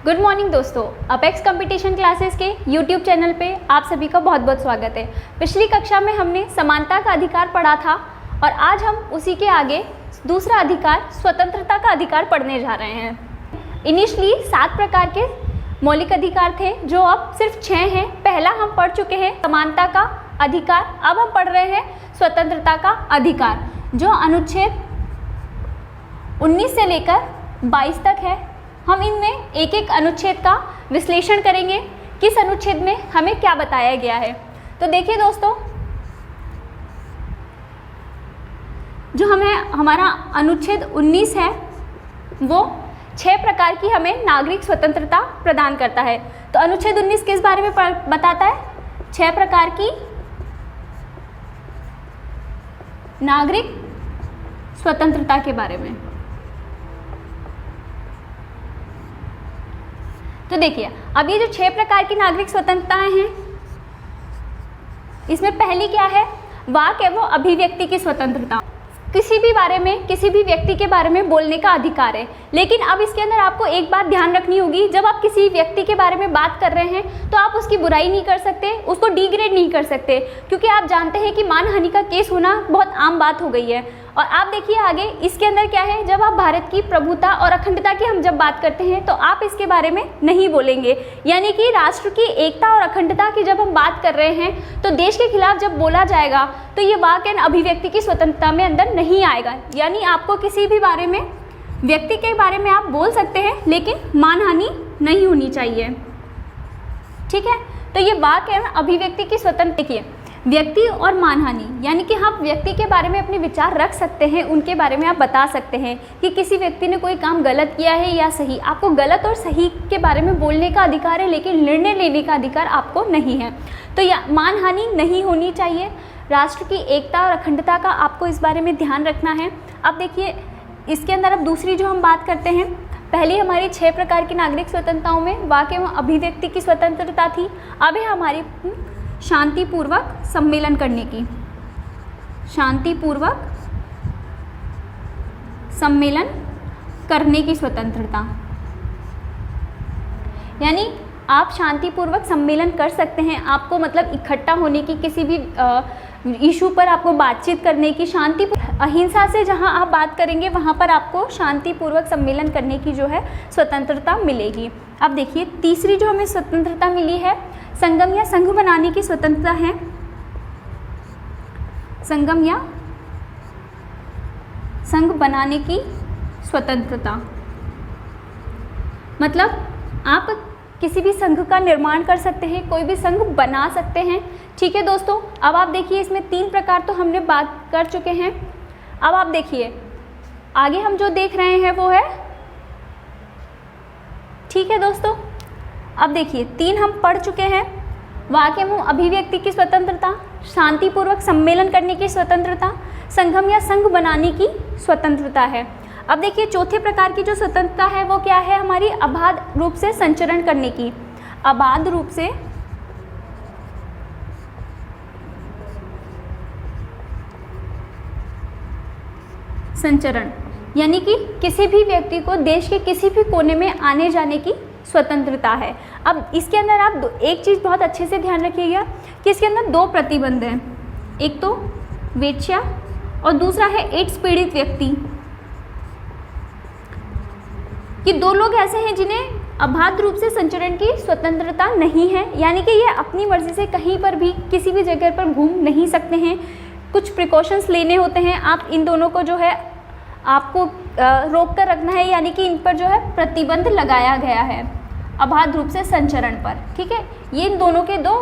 Good morning दोस्तों, apex competition classes के YouTube channel पे आप सभी का बहुत बहुत स्वागत है। पिछली कक्षा में हमने समानता का अधिकार पढ़ा था और आज हम उसी के आगे दूसरा अधिकार स्वतंत्रता का अधिकार पढ़ने जा रहे हैं। इनिशियली 7 प्रकार के मौलिक अधिकार थे जो अब सिर्फ 6 हैं। पहला हम पढ़ चुके हैं समानता का अधिकार, अब हम पढ़ रहे हैं स्वतंत्रता का अधिकार जो अनुच्छेद 19 से लेकर 22 तक है। हम इनमें एक एक अनुच्छेद का विश्लेषण करेंगे, किस अनुच्छेद में हमें क्या बताया गया है। तो देखिए दोस्तों, जो हमारा अनुच्छेद 19 है वो 6 प्रकार की हमें नागरिक स्वतंत्रता प्रदान करता है। तो अनुच्छेद 19 किस बारे में बताता है? 6 प्रकार की नागरिक स्वतंत्रता के बारे में। तो देखिए, अब ये जो 6 प्रकार की नागरिक स्वतंत्रताएं हैं, इसमें पहली क्या है? वाक एवं अभिव्यक्ति की स्वतंत्रता। किसी भी बारे में, किसी भी व्यक्ति के बारे में बोलने का अधिकार है। लेकिन अब इसके अंदर आपको एक बात ध्यान रखनी होगी, जब आप किसी व्यक्ति के बारे में बात कर रहे हैं तो आप उसकी बुराई नहीं कर सकते, उसको डिग्रेड नहीं कर सकते, क्योंकि आप जानते हैं कि मानहानि का केस होना बहुत आम बात हो गई है। और आप देखिए आगे इसके अंदर क्या है, जब आप भारत की प्रभुता और अखंडता की हम जब बात करते हैं तो आप इसके बारे में नहीं बोलेंगे। यानी कि राष्ट्र की एकता और अखंडता की जब हम बात कर रहे हैं तो देश के खिलाफ जब बोला जाएगा तो ये वाक एवं अभिव्यक्ति की स्वतंत्रता में अंदर नहीं आएगा। यानी आपको किसी भी बारे में, व्यक्ति के बारे में आप बोल सकते हैं लेकिन मानहानि नहीं होनी चाहिए, ठीक है। तो ये वाक एवं अभिव्यक्ति की स्वतंत्रता। देखिए, व्यक्ति और मानहानि, यानी कि हम व्यक्ति के बारे में अपने विचार रख सकते हैं, उनके बारे में आप बता सकते हैं कि किसी व्यक्ति ने कोई काम गलत किया है या सही। आपको गलत और सही के बारे में बोलने का अधिकार है, लेकिन निर्णय लेने का अधिकार आपको नहीं है। तो यह मानहानि नहीं होनी चाहिए। राष्ट्र की एकता और अखंडता का आपको इस बारे में ध्यान रखना है। अब देखिए, इसके अंदर अब दूसरी जो हम बात करते हैं, पहली हमारी 6 प्रकार की नागरिक स्वतंत्रताओं में वाक एवं अभिव्यक्ति की स्वतंत्रता थी। अब है हमारी शांतिपूर्वक सम्मेलन करने की, शांतिपूर्वक सम्मेलन करने की स्वतंत्रता। यानी आप शांतिपूर्वक सम्मेलन कर सकते हैं, आपको मतलब इकट्ठा होने की, किसी भी इशू पर आपको बातचीत करने की, शांति अहिंसा से जहां आप बात करेंगे वहां पर आपको शांतिपूर्वक सम्मेलन करने की जो है स्वतंत्रता मिलेगी। अब देखिए, तीसरी जो हमें स्वतंत्रता मिली है, संगम या संघ बनाने की स्वतंत्रता है। संगम या संघ बनाने की स्वतंत्रता मतलब आप किसी भी संघ का निर्माण कर सकते हैं, कोई भी संघ बना सकते हैं, ठीक है दोस्तों। अब आप देखिए, इसमें 3 प्रकार तो हमने बात कर चुके हैं। अब आप देखिए आगे हम जो देख रहे हैं वो है, ठीक है दोस्तों। अब देखिए 3 हम पढ़ चुके हैं, वाक एवं अभिव्यक्ति की स्वतंत्रता, शांतिपूर्वक सम्मेलन करने की स्वतंत्रता, संगम या संघ बनाने की स्वतंत्रता है। अब देखिए चौथे प्रकार की जो स्वतंत्रता है वो क्या है? हमारी अबाध रूप से संचरण करने की, अबाध रूप से संचरण, यानी कि किसी भी व्यक्ति को देश के किसी भी कोने में आने जाने की स्वतंत्रता है। अब इसके अंदर आप एक चीज़ बहुत अच्छे से ध्यान रखिएगा कि इसके अंदर 2 प्रतिबंध हैं, एक तो वेश्या और दूसरा है एड्स पीड़ित व्यक्ति। कि 2 लोग ऐसे हैं जिन्हें अबाध रूप से संचरण की स्वतंत्रता नहीं है, यानी कि ये अपनी मर्जी से कहीं पर भी किसी भी जगह पर घूम नहीं सकते हैं। कुछ प्रिकॉशंस लेने होते हैं, आप इन दोनों को जो है आपको रोक कर रखना है, यानी कि इन पर जो है प्रतिबंध लगाया गया है अबाध रूप से संचरण पर, ठीक है। ये इन दोनों के 2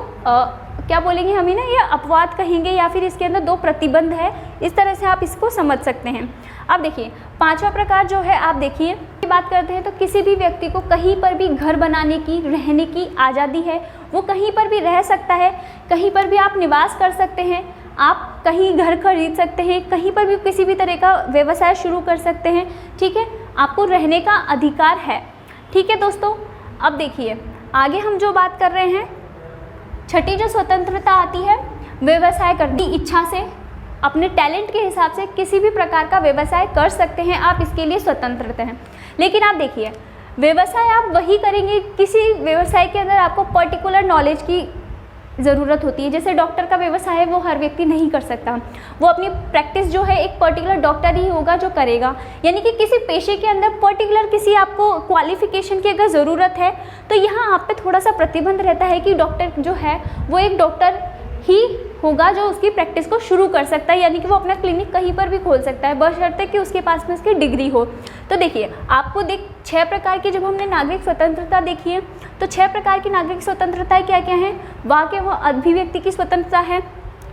क्या बोलेंगे हम इन्हें, ये अपवाद कहेंगे या फिर इसके अंदर 2 प्रतिबंध है, इस तरह से आप इसको समझ सकते हैं। अब देखिए 5वां प्रकार जो है, आप देखिए बात करते हैं तो किसी भी व्यक्ति को कहीं पर भी घर बनाने की, रहने की आज़ादी है। वो कहीं पर भी रह सकता है, कहीं पर भी आप निवास कर सकते हैं, आप कहीं घर खरीद सकते हैं, कहीं पर भी किसी भी तरह का व्यवसाय शुरू कर सकते हैं, ठीक है। आपको रहने का अधिकार है, ठीक है दोस्तों। अब देखिए आगे हम जो बात कर रहे हैं, छठी जो स्वतंत्रता आती है, व्यवसाय करने की इच्छा से अपने टैलेंट के हिसाब से किसी भी प्रकार का व्यवसाय कर सकते हैं, आप इसके लिए स्वतंत्र हैं। लेकिन आप देखिए व्यवसाय आप वही करेंगे, किसी व्यवसाय के अंदर आपको पर्टिकुलर नॉलेज की ज़रूरत होती है। जैसे डॉक्टर का व्यवसाय है, वो हर व्यक्ति नहीं कर सकता, वो अपनी प्रैक्टिस जो है एक पर्टिकुलर डॉक्टर ही होगा जो करेगा। यानी कि किसी पेशे के अंदर पर्टिकुलर किसी आपको क्वालिफिकेशन की अगर ज़रूरत है तो यहाँ आप पे थोड़ा सा प्रतिबंध रहता है कि डॉक्टर जो है वो एक डॉक्टर ही होगा जो उसकी प्रैक्टिस को शुरू कर सकता है, यानी कि वो अपना क्लिनिक कहीं पर भी खोल सकता है, बशर्ते कि उसके पास में उसकी डिग्री हो। तो देखिए आपको 6 प्रकार की जब हमने नागरिक स्वतंत्रता देखी है तो 6 प्रकार की नागरिक स्वतंत्रताएं क्या क्या हैं। वाक एवं अभिव्यक्ति की स्वतंत्रता है,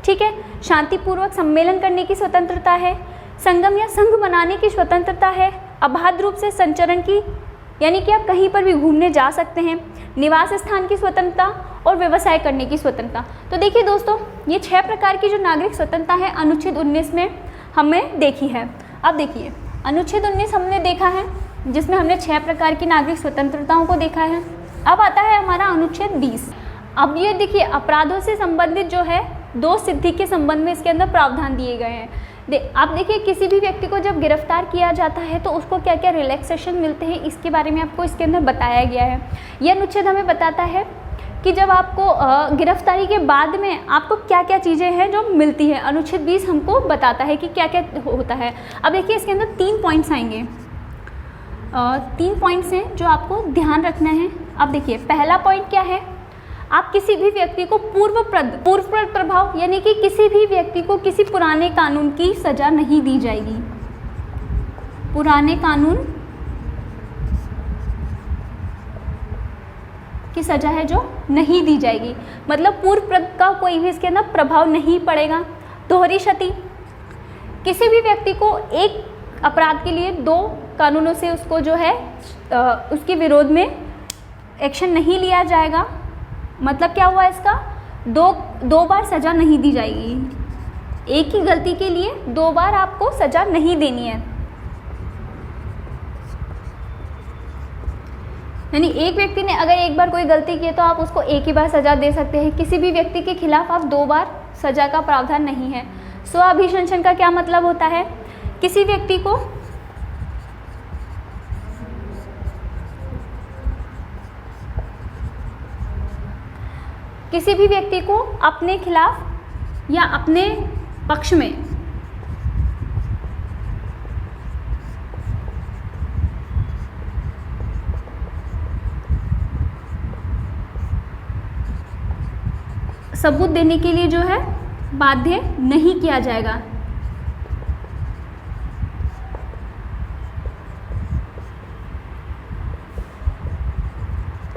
ठीक है, शांतिपूर्वक सम्मेलन करने की स्वतंत्रता है, संगम या संघ बनाने की स्वतंत्रता है, अबाध रूप से संचरण की यानी कि आप कहीं पर भी घूमने जा सकते हैं, निवास स्थान की स्वतंत्रता और व्यवसाय करने की स्वतंत्रता। तो देखिए दोस्तों, ये 6 प्रकार की जो नागरिक स्वतंत्रता है अनुच्छेद 19 में हमें देखी है। अब देखिए अनुच्छेद 19 हमने देखा है जिसमें हमने 6 प्रकार की नागरिक स्वतंत्रताओं को देखा है। अब आता है हमारा अनुच्छेद 20। अब ये देखिए अपराधों से संबंधित जो है दोष सिद्धि के संबंध में इसके अंदर प्रावधान दिए गए हैं। आप देखिए किसी भी व्यक्ति को जब गिरफ्तार किया जाता है तो उसको क्या क्या रिलैक्सेशन मिलते हैं, इसके बारे में आपको इसके अंदर बताया गया है। यह अनुच्छेद हमें बताता है कि जब आपको गिरफ्तारी के बाद में आपको क्या क्या चीज़ें हैं जो मिलती है। अनुच्छेद 20 हमको बताता है कि क्या क्या होता है। अब देखिए इसके अंदर 3 पॉइंट्स आएंगे, 3 पॉइंट्स हैं जो आपको ध्यान रखना है। अब देखिए पहला पॉइंट क्या है, आप किसी भी व्यक्ति को पूर्वप्रद प्रभाव यानी कि किसी भी व्यक्ति को किसी पुराने कानून की सज़ा नहीं दी जाएगी। पुराने कानून की सज़ा है जो नहीं दी जाएगी, मतलब पूर्वप्रद का कोई भी इसके अंदर प्रभाव नहीं पड़ेगा। दोहरी क्षति, किसी भी व्यक्ति को एक अपराध के लिए 2 कानूनों से उसको जो है उसके विरोध में एक्शन नहीं लिया जाएगा। मतलब क्या हुआ इसका, दो बार सज़ा नहीं दी जाएगी। एक ही गलती के लिए 2 बार आपको सज़ा नहीं देनी है। यानी एक व्यक्ति ने अगर एक बार कोई गलती की तो आप उसको एक ही बार सज़ा दे सकते हैं। किसी भी व्यक्ति के खिलाफ आप 2 बार सज़ा का प्रावधान नहीं है। स्वाभिशंसन का क्या मतलब होता है, किसी व्यक्ति को अपने खिलाफ या अपने पक्ष में सबूत देने के लिए जो है बाध्य नहीं किया जाएगा।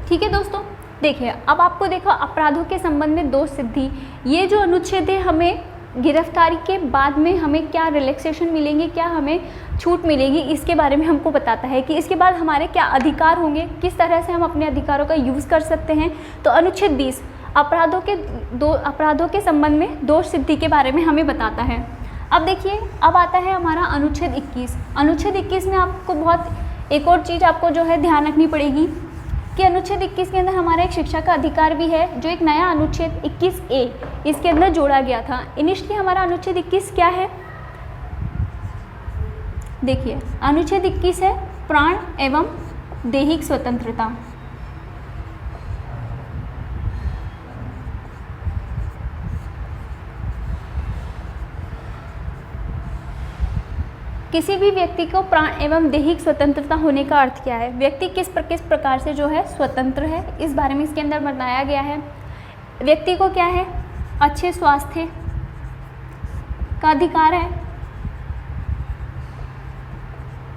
ठीक है दोस्तों, देखिए अब आपको देखो अपराधों के संबंध में दोष सिद्धि, ये जो अनुच्छेद है हमें गिरफ्तारी के बाद में हमें क्या रिलैक्सेशन मिलेंगे, क्या हमें छूट मिलेगी, इसके बारे में हमको बताता है कि इसके बाद हमारे क्या अधिकार होंगे, किस तरह से हम अपने अधिकारों का यूज़ कर सकते हैं। तो अनुच्छेद 20 अपराधों के संबंध में दोष सिद्धि के बारे में हमें बताता है। अब देखिए अब आता है हमारा अनुच्छेद 21। अनुच्छेद 21 में आपको बहुत एक और चीज़ आपको जो है ध्यान रखनी पड़ेगी कि अनुच्छेद 21 के अंदर हमारा एक शिक्षा का अधिकार भी है, जो एक नया अनुच्छेद 21A इसके अंदर जोड़ा गया था। इनिशियली हमारा अनुच्छेद 21 क्या है, देखिए अनुच्छेद 21 है प्राण एवं दैहिक स्वतंत्रता। किसी भी व्यक्ति को प्राण एवं दैहिक स्वतंत्रता होने का अर्थ क्या है, व्यक्ति किस प्रकार से जो है स्वतंत्र है, इस बारे में इसके अंदर बताया गया है। व्यक्ति को क्या है, अच्छे स्वास्थ्य का अधिकार है।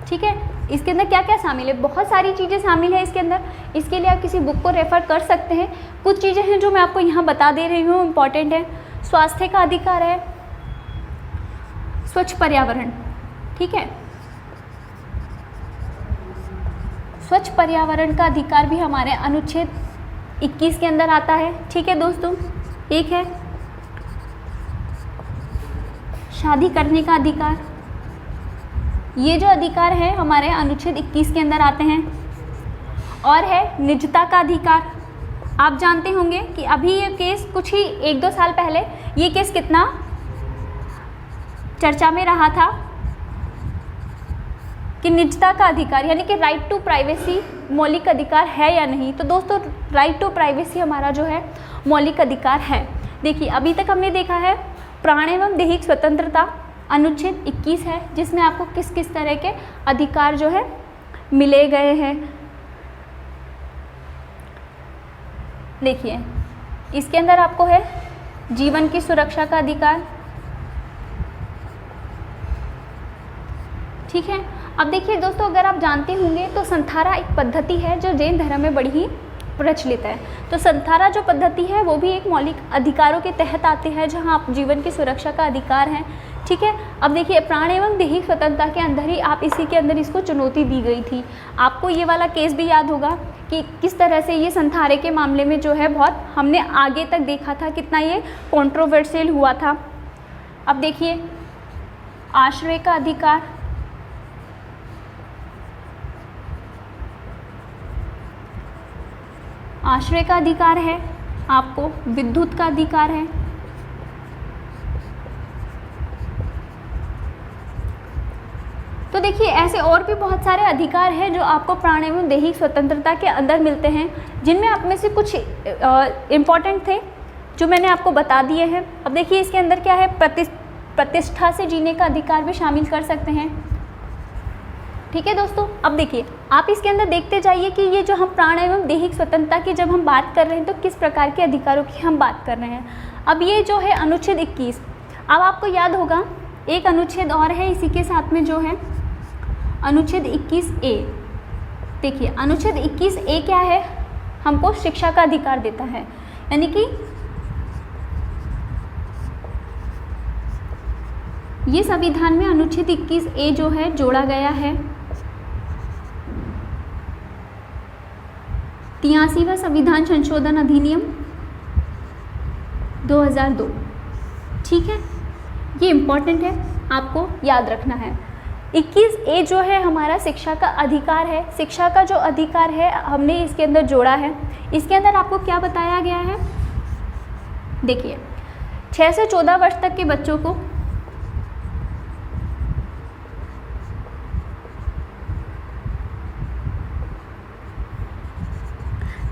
ठीक है, इसके अंदर क्या क्या शामिल है, बहुत सारी चीज़ें शामिल है इसके अंदर। इसके लिए आप किसी बुक को रेफर कर सकते हैं। कुछ चीज़ें हैं जो मैं आपको यहाँ बता दे रही हूँ, इम्पॉर्टेंट है। स्वास्थ्य का अधिकार है, स्वच्छ पर्यावरण, ठीक है, स्वच्छ पर्यावरण का अधिकार भी हमारे अनुच्छेद 21 के अंदर आता है। ठीक है दोस्तों, एक है शादी करने का अधिकार, ये जो अधिकार है हमारे अनुच्छेद 21 के अंदर आते हैं। और है निजता का अधिकार। आप जानते होंगे कि अभी ये केस कुछ ही 1-2 साल पहले ये केस कितना चर्चा में रहा था कि निजता का अधिकार यानी कि राइट टू प्राइवेसी मौलिक अधिकार है या नहीं। तो दोस्तों राइट टू प्राइवेसी हमारा जो है मौलिक अधिकार है। देखिए अभी तक हमने देखा है प्राण एवं दैहिक स्वतंत्रता अनुच्छेद 21 है, जिसमें आपको किस किस तरह के अधिकार जो है मिले गए हैं। देखिए इसके अंदर आपको है जीवन की सुरक्षा का अधिकार, ठीक है। अब देखिए दोस्तों, अगर आप जानते होंगे तो संथारा एक पद्धति है जो जैन धर्म में बड़ी ही प्रचलित है। तो संथारा जो पद्धति है वो भी एक मौलिक अधिकारों के तहत आते हैं, जहां आप जीवन की सुरक्षा का अधिकार है, ठीक है। अब देखिए प्राण एवं दैहिक स्वतंत्रता के अंदर ही आप इसी के अंदर इसको चुनौती दी गई थी। आपको ये वाला केस भी याद होगा कि किस तरह से ये संथारे के मामले में जो है बहुत हमने आगे तक देखा था, कितना ये कंट्रोवर्शियल हुआ था। अब देखिए आश्रय का अधिकार, आश्रय का अधिकार है, आपको विद्युत का अधिकार है, तो देखिए ऐसे और भी बहुत सारे अधिकार हैं जो आपको प्राण एवं दैहिक स्वतंत्रता के अंदर मिलते हैं, जिनमें आप में से कुछ इम्पॉर्टेंट थे जो मैंने आपको बता दिए हैं। अब देखिए इसके अंदर क्या है, प्रतिष्ठा से जीने का अधिकार भी शामिल कर सकते हैं, ठीक है दोस्तों। अब देखिए आप इसके अंदर देखते जाइए कि ये जो हम प्राण एवं दैहिक स्वतंत्रता की जब हम बात कर रहे हैं तो किस प्रकार के अधिकारों की हम बात कर रहे हैं। अब ये जो है अनुच्छेद 21, अब आपको याद होगा एक अनुच्छेद और है इसी के साथ में जो है अनुच्छेद 21A। देखिए अनुच्छेद 21A क्या है, हमको शिक्षा का अधिकार देता है, यानी कि ये संविधान में अनुच्छेद 21A जो है जोड़ा गया है। 83वां संविधान संशोधन अधिनियम 2002, ठीक है, ये इम्पॉर्टेंट है, आपको याद रखना है। 21A जो है हमारा शिक्षा का अधिकार है। शिक्षा का जो अधिकार है हमने इसके अंदर जोड़ा है। इसके अंदर आपको क्या बताया गया है, देखिए 6 से 14 वर्ष तक के बच्चों को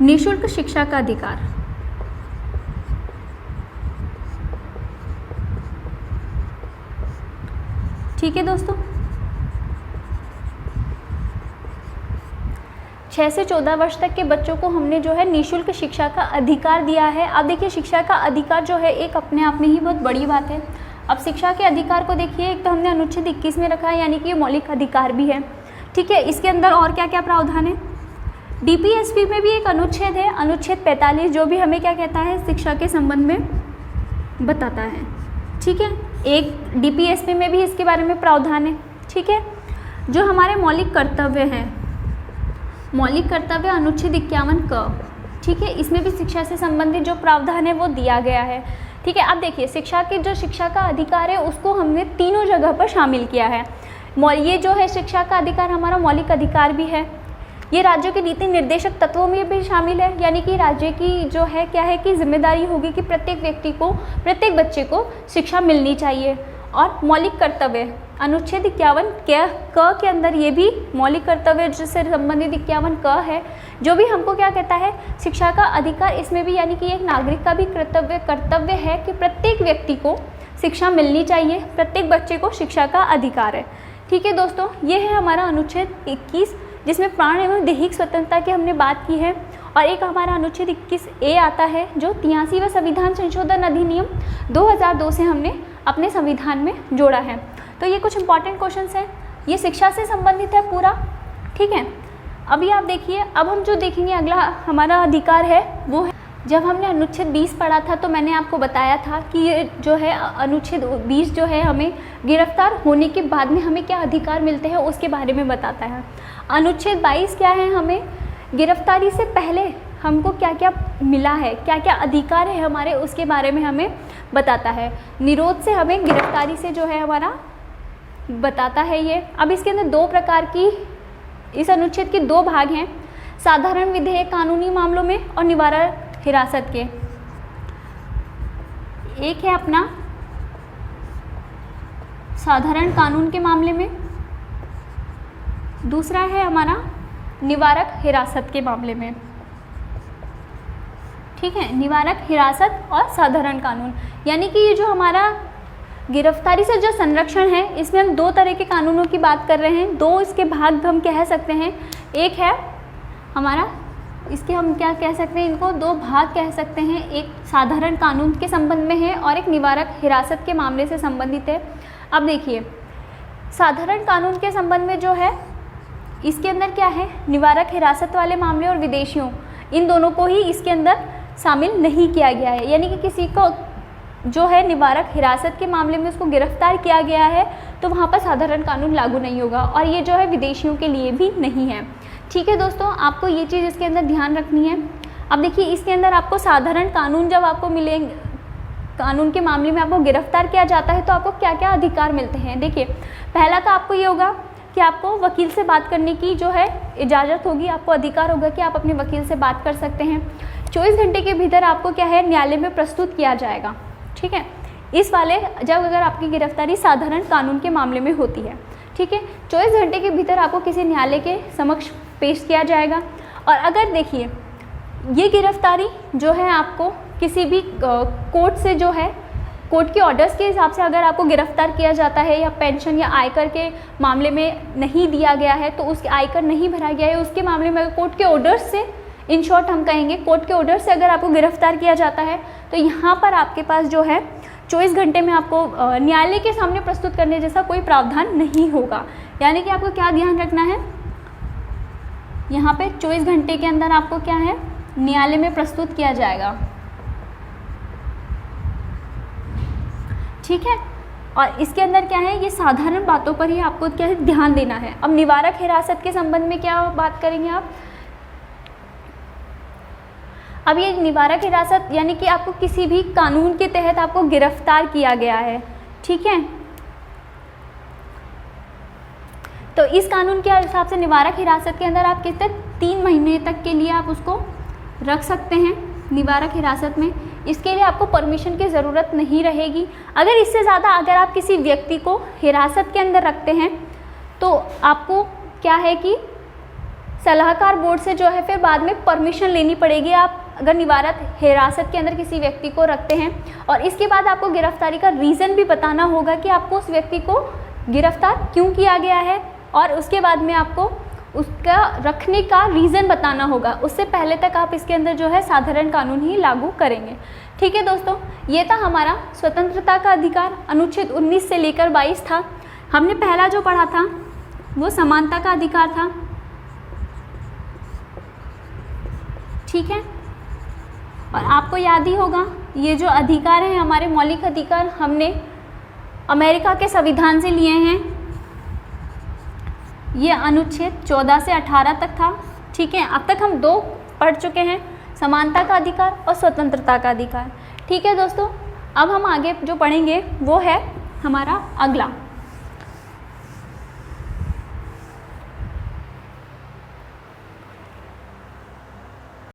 निःशुल्क शिक्षा का अधिकार, ठीक है दोस्तों। 6 से 14 वर्ष तक के बच्चों को हमने जो है निःशुल्क शिक्षा का अधिकार दिया है। अब देखिए शिक्षा का अधिकार जो है एक अपने आप में ही बहुत बड़ी बात है। अब शिक्षा के अधिकार को देखिए, एक तो हमने अनुच्छेद 21 में रखा है, यानी कि ये मौलिक अधिकार भी है, ठीक है। इसके अंदर और क्या क्या प्रावधान है, DPSP में भी एक अनुच्छेद है, अनुच्छेद 45, जो भी हमें क्या कहता है, शिक्षा के संबंध में बताता है, ठीक है। एक DPSP में भी इसके बारे में प्रावधान है, ठीक है। जो हमारे मौलिक कर्तव्य हैं, मौलिक कर्तव्य अनुच्छेद 51 क, ठीक है, इसमें भी शिक्षा से संबंधित जो प्रावधान है वो दिया गया है, ठीक है। अब देखिए शिक्षा का अधिकार है उसको हमने तीनों जगह पर शामिल किया है। ये जो है शिक्षा का अधिकार हमारा मौलिक अधिकार भी है, ये राज्यों के नीति निर्देशक तत्वों में भी शामिल है, यानी कि राज्य की जो है क्या है कि जिम्मेदारी होगी कि प्रत्येक व्यक्ति को, प्रत्येक बच्चे को शिक्षा मिलनी चाहिए। और मौलिक कर्तव्य अनुच्छेद 51 क के अंदर ये भी मौलिक कर्तव्य से संबंधित 51 क है, जो भी हमको क्या कहता है, शिक्षा का अधिकार, इसमें भी यानी कि एक नागरिक का भी कर्तव्य है कि प्रत्येक व्यक्ति को शिक्षा मिलनी चाहिए, प्रत्येक बच्चे को शिक्षा का अधिकार है, ठीक है दोस्तों। ये है हमारा अनुच्छेद 21, जिसमें प्राण एवं दैहिक स्वतंत्रता की हमने बात की है। और एक हमारा अनुच्छेद 21A आता है जो 83वां संविधान संशोधन अधिनियम 2002 से हमने अपने संविधान में जोड़ा है। तो ये कुछ इंपॉर्टेंट क्वेश्चंस हैं, ये शिक्षा से संबंधित है पूरा, ठीक है। अभी आप देखिए, अब हम जो देखेंगे अगला हमारा अधिकार है वो है, जब हमने अनुच्छेद 20 पढ़ा था तो मैंने आपको बताया था कि ये जो है अनुच्छेद 20 जो है हमें गिरफ्तार होने के बाद में हमें क्या अधिकार मिलते हैं उसके बारे में बताता है। अनुच्छेद 22 क्या है, हमें गिरफ्तारी से पहले हमको क्या क्या मिला है, क्या क्या अधिकार है हमारे, उसके बारे में हमें बताता है। निरोध से हमें गिरफ्तारी से जो है हमारा बताता है ये। अब इसके अंदर दो प्रकार की, इस अनुच्छेद के दो भाग हैं, साधारण विधेयक कानूनी मामलों में और निवारण हिरासत के। एक है अपना साधारण कानून के मामले में दूसरा है हमारा निवारक हिरासत के मामले में, ठीक है, निवारक हिरासत और साधारण कानून। यानी कि ये जो हमारा गिरफ्तारी से जो संरक्षण है, इसमें हम दो तरह के कानूनों की बात कर रहे हैं, दो इसके भाग हम कह सकते हैं। एक है हमारा, इसके हम क्या कह सकते हैं, इनको दो भाग कह सकते हैं, एक साधारण कानून के संबंध में है और एक निवारक हिरासत के मामले से संबंधित है। अब देखिए, साधारण कानून के संबंध में जो है, इसके अंदर क्या है, निवारक हिरासत वाले मामले और विदेशियों, इन दोनों को ही इसके अंदर शामिल नहीं किया गया है। यानी कि किसी को जो है निवारक हिरासत के मामले में उसको गिरफ्तार किया गया है तो वहाँ पर साधारण कानून लागू नहीं होगा, और ये जो है विदेशियों के लिए भी नहीं है। ठीक है दोस्तों, आपको ये चीज़ इसके अंदर ध्यान रखनी है। अब देखिए, इसके अंदर आपको साधारण कानून जब आपको मिलेंगे, कानून के मामले में आपको गिरफ्तार किया जाता है तो आपको क्या क्या अधिकार मिलते हैं। देखिए, पहला तो आपको ये होगा कि आपको वकील से बात करने की जो है इजाज़त होगी, आपको अधिकार होगा कि आप अपने वकील से बात कर सकते हैं। 24 घंटे के भीतर आपको क्या है, न्यायालय में प्रस्तुत किया जाएगा। ठीक है, इस वाले जब अगर आपकी गिरफ्तारी साधारण कानून के मामले में होती है, ठीक है, 24 घंटे के भीतर आपको किसी न्यायालय के समक्ष पेश किया जाएगा। और अगर देखिए, ये गिरफ्तारी जो है आपको किसी भी कोर्ट से जो है, कोर्ट के ऑर्डर्स के हिसाब से अगर आपको गिरफ्तार किया जाता है, या पेंशन या आयकर के मामले में नहीं दिया गया है, तो उसके आयकर नहीं भरा गया है, उसके मामले में कोर्ट के ऑर्डर्स से, इन शॉर्ट हम कहेंगे कोर्ट के ऑर्डर से अगर आपको गिरफ्तार किया जाता है, तो यहाँ पर आपके पास जो है 24 घंटे में आपको न्यायालय के सामने प्रस्तुत करने जैसा कोई प्रावधान नहीं होगा। यानी कि आपको क्या ध्यान रखना है, यहाँ पे 24 घंटे के अंदर आपको क्या है, न्यायालय में प्रस्तुत किया जाएगा। ठीक है, और इसके अंदर क्या है, ये साधारण बातों पर ही आपको क्या है, ध्यान देना है। अब निवारक हिरासत के संबंध में क्या बात करेंगे आप। अब ये निवारक हिरासत यानी कि आपको किसी भी कानून के तहत आपको गिरफ्तार किया गया है, ठीक है, तो इस कानून के हिसाब से निवारक हिरासत के अंदर आप कितने 3 महीने तक के लिए आप उसको रख सकते हैं निवारक हिरासत में। इसके लिए आपको परमिशन की ज़रूरत नहीं रहेगी। अगर इससे ज़्यादा अगर आप किसी व्यक्ति को हिरासत के अंदर रखते हैं तो आपको क्या है कि सलाहकार बोर्ड से जो है फिर बाद में परमिशन लेनी पड़ेगी। आप अगर निवारक हिरासत के अंदर किसी व्यक्ति को रखते हैं और इसके बाद आपको गिरफ्तारी का रीज़न भी बताना होगा कि आपको उस व्यक्ति को गिरफ्तार क्यों किया गया है, और उसके बाद में आपको उसका रखने का रीज़न बताना होगा। उससे पहले तक आप इसके अंदर जो है साधारण कानून ही लागू करेंगे। ठीक है दोस्तों, ये था हमारा स्वतंत्रता का अधिकार, अनुच्छेद 19 से लेकर 22 था। हमने पहला जो पढ़ा था वो समानता का अधिकार था। ठीक है, और आपको याद ही होगा ये जो अधिकार हैं हमारे मौलिक अधिकार, हमने अमेरिका के संविधान से लिए हैं। ये अनुच्छेद 14 से 18 तक था। ठीक है, अब तक हम 2 पढ़ चुके हैं, समानता का अधिकार और स्वतंत्रता का अधिकार। ठीक है दोस्तों, अब हम आगे जो पढ़ेंगे वो है हमारा अगला